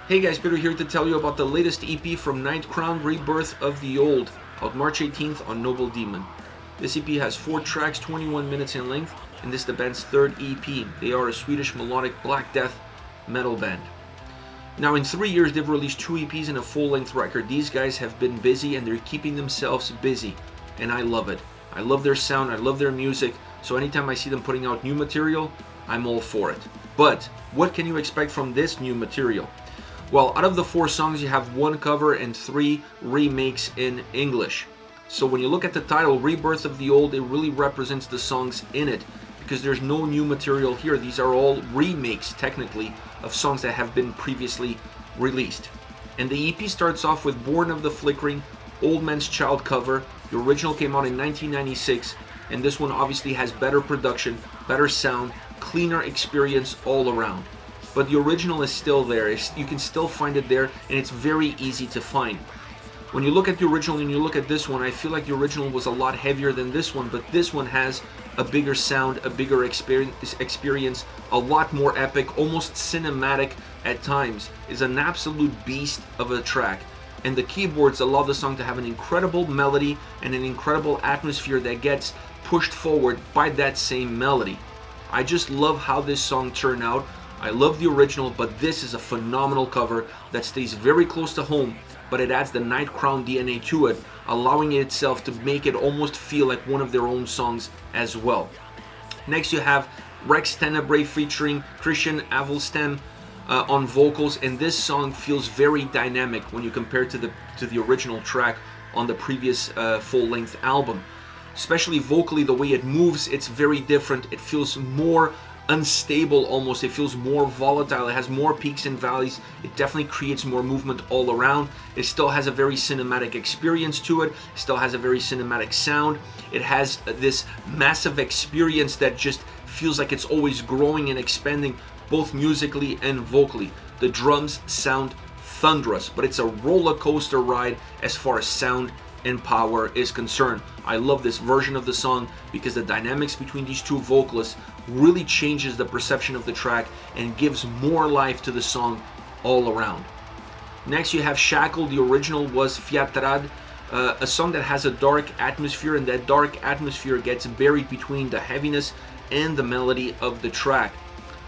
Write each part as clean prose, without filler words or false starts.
Hey guys, Peter here to tell you about the latest EP from Nightcrown, Rebirth of the Old, out March 18th on Noble Demon. This EP has 4 tracks, 21 minutes in length, and this is the band's third EP. They are a Swedish melodic black death metal band. Now in 3 years they've released 2 EPs and a full-length record. These guys have been busy and they're keeping themselves busy, and I love it. I love their sound, I love their music, so anytime I see them putting out new material, I'm all for it. But what can you expect from this new material? Well, out of the 4 songs, you have 1 cover and 3 remakes in English. So when you look at the title, Rebirth of the Old, it really represents the songs in it, because there's no new material here. These are all remakes, technically, of songs that have been previously released. And the EP starts off with Born of the Flickering, Old Man's Child cover. The original came out in 1996, and this one obviously has better production, better sound, cleaner experience all around. But the original is still there. You can still find it there, and it's very easy to find. When you look at the original and you look at this one, I feel like the original was a lot heavier than this one, but this one has a bigger sound, a bigger experience, a lot more epic, almost cinematic at times. It's an absolute beast of a track. And the keyboards allow the song to have an incredible melody and an incredible atmosphere that gets pushed forward by that same melody. I just love how this song turned out. I love the original, but this is a phenomenal cover that stays very close to home, but it adds the Nightcrown DNA to it, allowing it itself to make it almost feel like one of their own songs as well. Next you have Rex Tenebrae featuring Christian Avelstam on vocals, and this song feels very dynamic when you compare it to the original track on the previous full-length album. Especially vocally, the way it moves, it's very different. It feels more unstable almost. It feels more volatile. It has more peaks and valleys. It definitely creates more movement all around. It still has a very cinematic experience to it. It still has a very cinematic sound. It has this massive experience that just feels like it's always growing and expanding, both musically and vocally. The drums sound thunderous, but it's a roller coaster ride as far as sound and power is concerned. I love this version of the song because the dynamics between these two vocalists really changes the perception of the track and gives more life to the song all around. Next you have Shackled. The original was Fjättrad, a song that has a dark atmosphere, and that dark atmosphere gets buried between the heaviness and the melody of the track.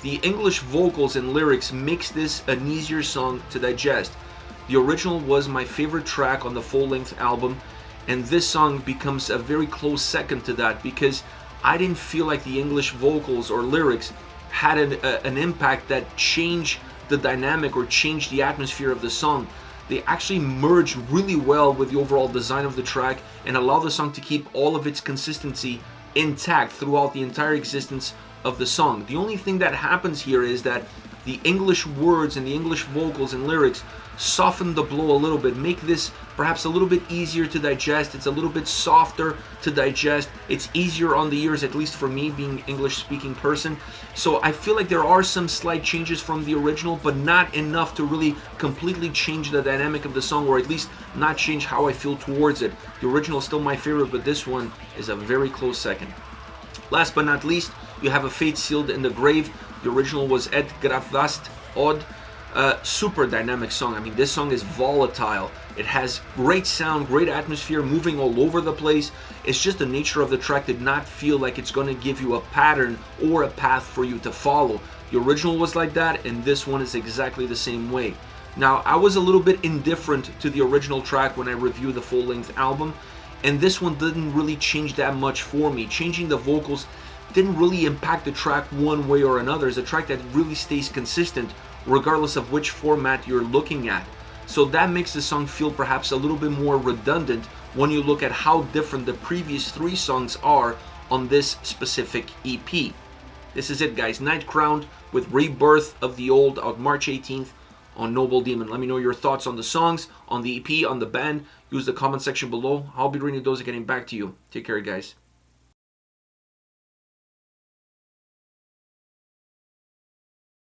The English vocals and lyrics makes this an easier song to digest. The original was my favorite track on the full-length album, and this song becomes a very close second to that because I didn't feel like the English vocals or lyrics had an impact that changed the dynamic or changed the atmosphere of the song. They actually merge really well with the overall design of the track and allow the song to keep all of its consistency intact throughout the entire existence of the song. The only thing that happens here is that the English words and the English vocals and lyrics soften the blow a little bit, make this perhaps a little bit easier to digest. It's a little bit softer to digest. It's easier on the ears, at least for me being English speaking person. So I feel like there are some slight changes from the original, but not enough to really completely change the dynamic of the song, or at least not change how I feel towards it. The original is still my favorite, but this one is a very close second. Last but not least, you have A Fate Sealed in the Grave. The original was Et gravfäst Odd. Super dynamic song. I mean, this song is volatile. It has great sound, great atmosphere, moving all over the place. It's just the nature of the track did not feel like it's going to give you a pattern or a path for you to follow. The original was like that, and this one is exactly the same way. Now, I was a little bit indifferent to the original track when I reviewed the full-length album, and this one didn't really change that much for me. Changing the vocals didn't really impact the track one way or another. It's a track that really stays consistent regardless of which format you're looking at. So that makes the song feel perhaps a little bit more redundant when you look at how different the previous 3 songs are on this specific EP. This is it, guys. Nightcrown with Rebirth of the Old, out March 18th on Noble Demon. Let me know your thoughts on the songs, on the EP, on the band. Use the comment section below. I'll be reading those and getting back to you. Take care, guys.